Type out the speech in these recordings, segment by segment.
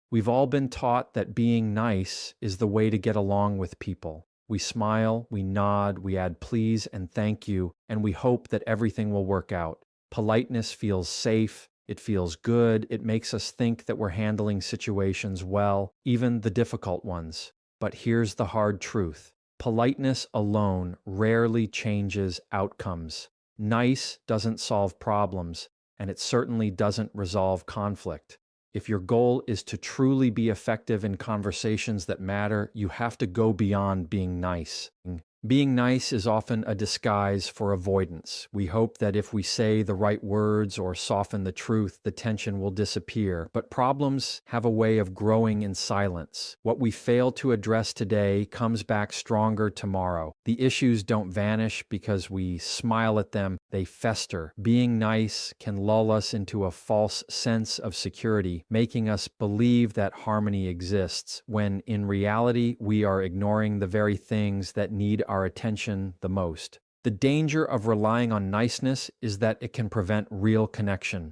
We've all been taught that being nice is the way to get along with people. We smile, we nod, we add please and thank you, and we hope that everything will work out. Politeness feels safe, it feels good, it makes us think that we're handling situations well, even the difficult ones. But here's the hard truth. Politeness alone rarely changes outcomes. Nice doesn't solve problems, and it certainly doesn't resolve conflict. If your goal is to truly be effective in conversations that matter, you have to go beyond being nice. Being nice is often a disguise for avoidance. We hope that if we say the right words or soften the truth, the tension will disappear. But problems have a way of growing in silence. What we fail to address today comes back stronger tomorrow. The issues don't vanish because we smile at them, they fester. Being nice can lull us into a false sense of security, making us believe that harmony exists, when in reality we are ignoring the very things that need our attention the most. The danger of relying on niceness is that it can prevent real connection.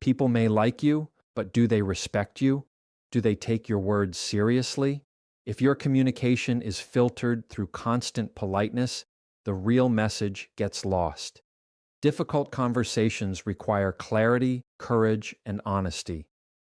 People may like you, but do they respect you? Do they take your words seriously? If your communication is filtered through constant politeness, the real message gets lost. Difficult conversations require clarity, courage, and honesty.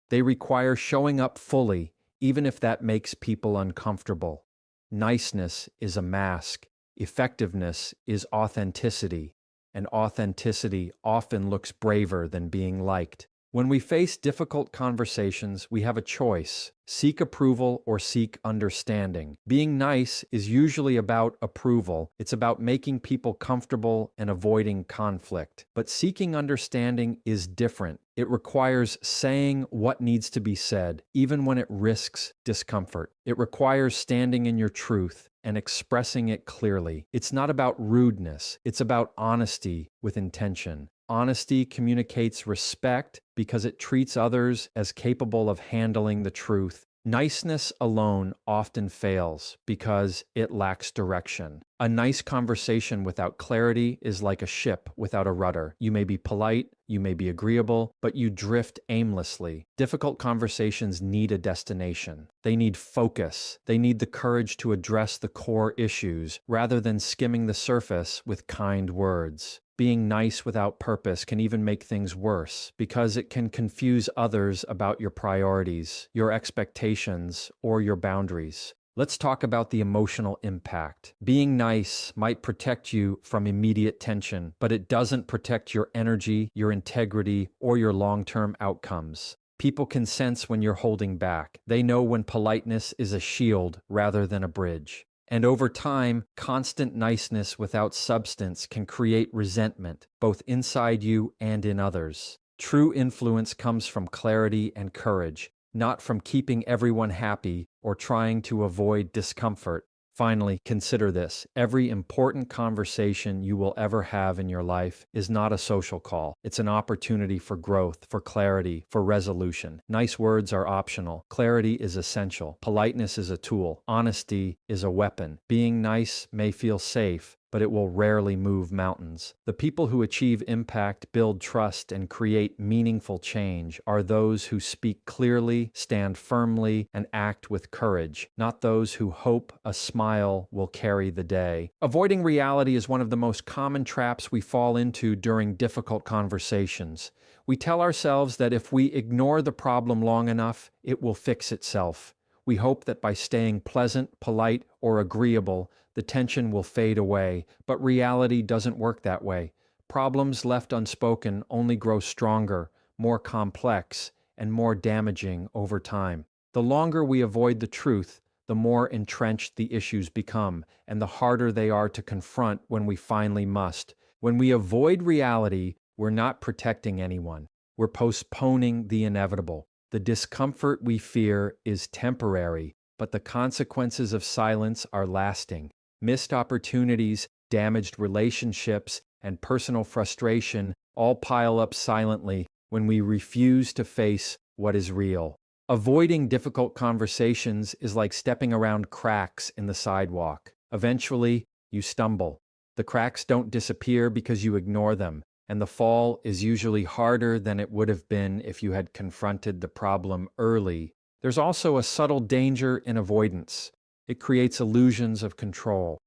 They require showing up fully, even if that makes people uncomfortable. Niceness is a mask. Effectiveness is authenticity, and authenticity often looks braver than being liked. When we face difficult conversations, we have a choice: seek approval or seek understanding. Being nice is usually about approval. It's about making people comfortable and avoiding conflict. But seeking understanding is different. It requires saying what needs to be said, even when it risks discomfort. It requires standing in your truth and expressing it clearly. It's not about rudeness, it's about honesty with intention. Honesty communicates respect because it treats others as capable of handling the truth. Niceness alone often fails because it lacks direction. A nice conversation without clarity is like a ship without a rudder. You may be polite, you may be agreeable, but you drift aimlessly. Difficult conversations need a destination. They need focus. They need the courage to address the core issues rather than skimming the surface with kind words. Being nice without purpose can even make things worse because it can confuse others about your priorities, your expectations, or your boundaries. Let's talk about the emotional impact. Being nice might protect you from immediate tension, but it doesn't protect your energy, your integrity, or your long-term outcomes. People can sense when you're holding back. They know when politeness is a shield rather than a bridge. And over time, constant niceness without substance can create resentment, both inside you and in others. True influence comes from clarity and courage, not from keeping everyone happy or trying to avoid discomfort. Finally, consider this. Every important conversation you will ever have in your life is not a social call. It's an opportunity for growth, for clarity, for resolution. Nice words are optional. Clarity is essential. Politeness is a tool. Honesty is a weapon. Being nice may feel safe, but it will rarely move mountains. The people who achieve impact, build trust, and create meaningful change are those who speak clearly, stand firmly, and act with courage, not those who hope a smile will carry the day. Avoiding reality is one of the most common traps we fall into during difficult conversations. We tell ourselves that if we ignore the problem long enough, it will fix itself. We hope that by staying pleasant, polite, or agreeable, the tension will fade away, but reality doesn't work that way. Problems left unspoken only grow stronger, more complex, and more damaging over time. The longer we avoid the truth, the more entrenched the issues become, and the harder they are to confront when we finally must. When we avoid reality, we're not protecting anyone. We're postponing the inevitable. The discomfort we fear is temporary, but the consequences of silence are lasting. Missed opportunities, damaged relationships, and personal frustration all pile up silently when we refuse to face what is real. Avoiding difficult conversations is like stepping around cracks in the sidewalk. Eventually, you stumble. The cracks don't disappear because you ignore them, and the fall is usually harder than it would have been if you had confronted the problem early There's also a subtle danger in avoidance. It creates illusions of control.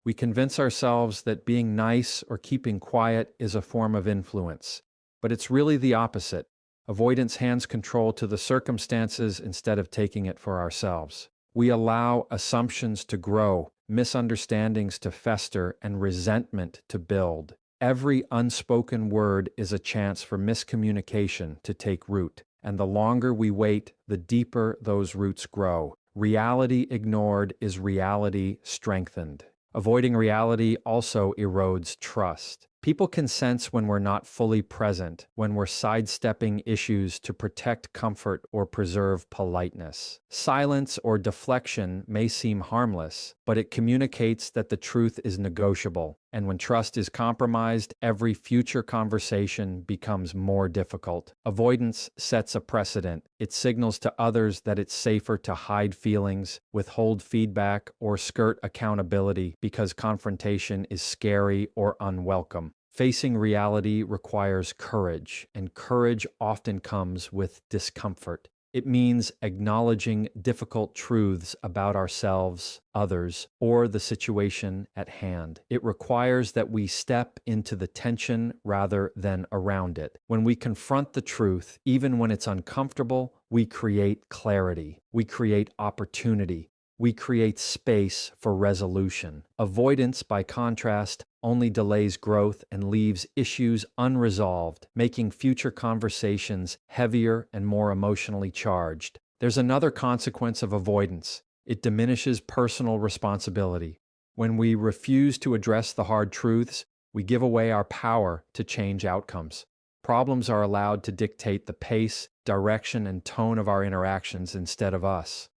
We convince ourselves that being nice or keeping quiet is a form of influence. But it's really the opposite. Avoidance hands control to the circumstances instead of taking it for ourselves. We allow assumptions to grow, misunderstandings to fester, and resentment to build. Every unspoken word is a chance for miscommunication to take root, and the longer we wait, the deeper those roots grow. Reality ignored is reality strengthened. Avoiding reality also erodes trust. People can sense when we're not fully present, when we're sidestepping issues to protect comfort or preserve politeness. Silence or deflection may seem harmless, but it communicates that the truth is negotiable. And when trust is compromised, every future conversation becomes more difficult. Avoidance sets a precedent. It signals to others that it's safer to hide feelings, withhold feedback, or skirt accountability because confrontation is scary or unwelcome. Facing reality requires courage, and courage often comes with discomfort. It means acknowledging difficult truths about ourselves, others, or the situation at hand. It requires that we step into the tension rather than around it. When we confront the truth, even when it's uncomfortable, we create clarity. We create opportunity. We create space for resolution. Avoidance, by contrast, only delays growth and leaves issues unresolved, making future conversations heavier and more emotionally charged. There's another consequence of avoidance. It diminishes personal responsibility. When we refuse to address the hard truths, we give away our power to change outcomes. Problems are allowed to dictate the pace, direction, and tone of our interactions instead of us.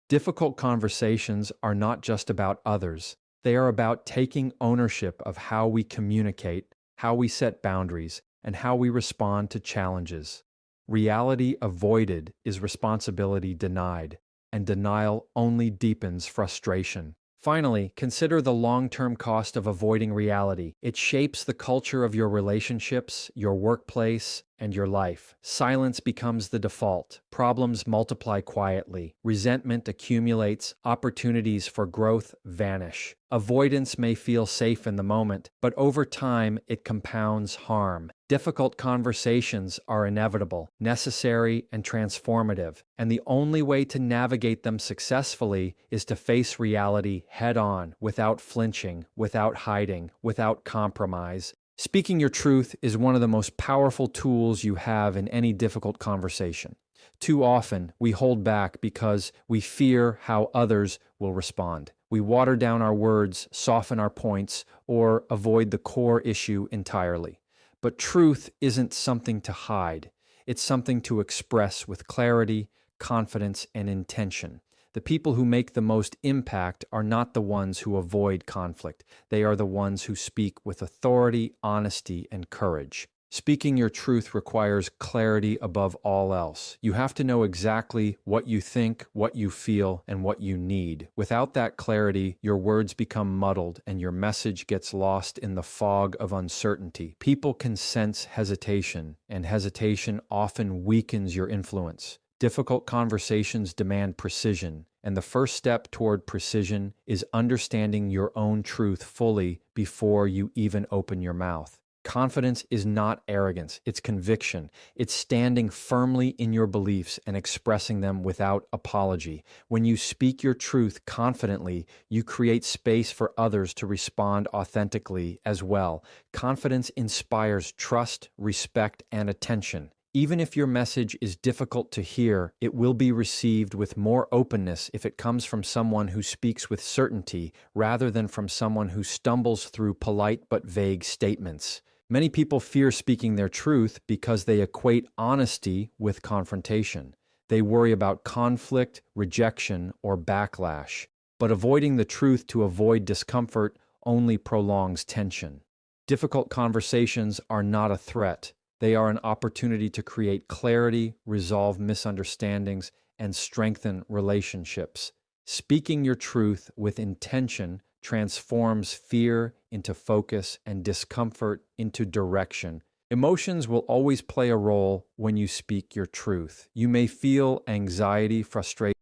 Difficult conversations are not just about others. They are about taking ownership of how we communicate, how we set boundaries, and how we respond to challenges. Reality avoided is responsibility denied, and denial only deepens frustration. Finally, consider the long-term cost of avoiding reality. It shapes the culture of your relationships, your workplace, and your life. Silence becomes the default. Problems multiply quietly. Resentment accumulates. Opportunities for growth vanish. Avoidance may feel safe in the moment, but over time it compounds harm. Difficult conversations are inevitable, necessary, and transformative, and the only way to navigate them successfully is to face reality head-on, without flinching, without hiding, without compromise. Speaking your truth is one of the most powerful tools you have in any difficult conversation. Too often, we hold back because we fear how others will respond. We water down our words, soften our points, or avoid the core issue entirely. But truth isn't something to hide. It's something to express with clarity, confidence, and intention. The people who make the most impact are not the ones who avoid conflict. They are the ones who speak with authority, honesty, and courage. Speaking your truth requires clarity above all else. You have to know exactly what you think, what you feel, and what you need. Without that clarity, your words become muddled and your message gets lost in the fog of uncertainty. People can sense hesitation, and hesitation often weakens your influence. Difficult conversations demand precision, and the first step toward precision is understanding your own truth fully before you even open your mouth. Confidence is not arrogance, it's conviction. It's standing firmly in your beliefs and expressing them without apology. When you speak your truth confidently, you create space for others to respond authentically as well. Confidence inspires trust, respect, and attention. Even if your message is difficult to hear, it will be received with more openness if it comes from someone who speaks with certainty rather than from someone who stumbles through polite but vague statements. Many people fear speaking their truth because they equate honesty with confrontation. They worry about conflict, rejection, or backlash. But avoiding the truth to avoid discomfort only prolongs tension. Difficult conversations are not a threat. They are an opportunity to create clarity, resolve misunderstandings, and strengthen relationships. Speaking your truth with intention transforms fear into focus and discomfort into direction. Emotions will always play a role when you speak your truth. You may feel anxiety, frustration,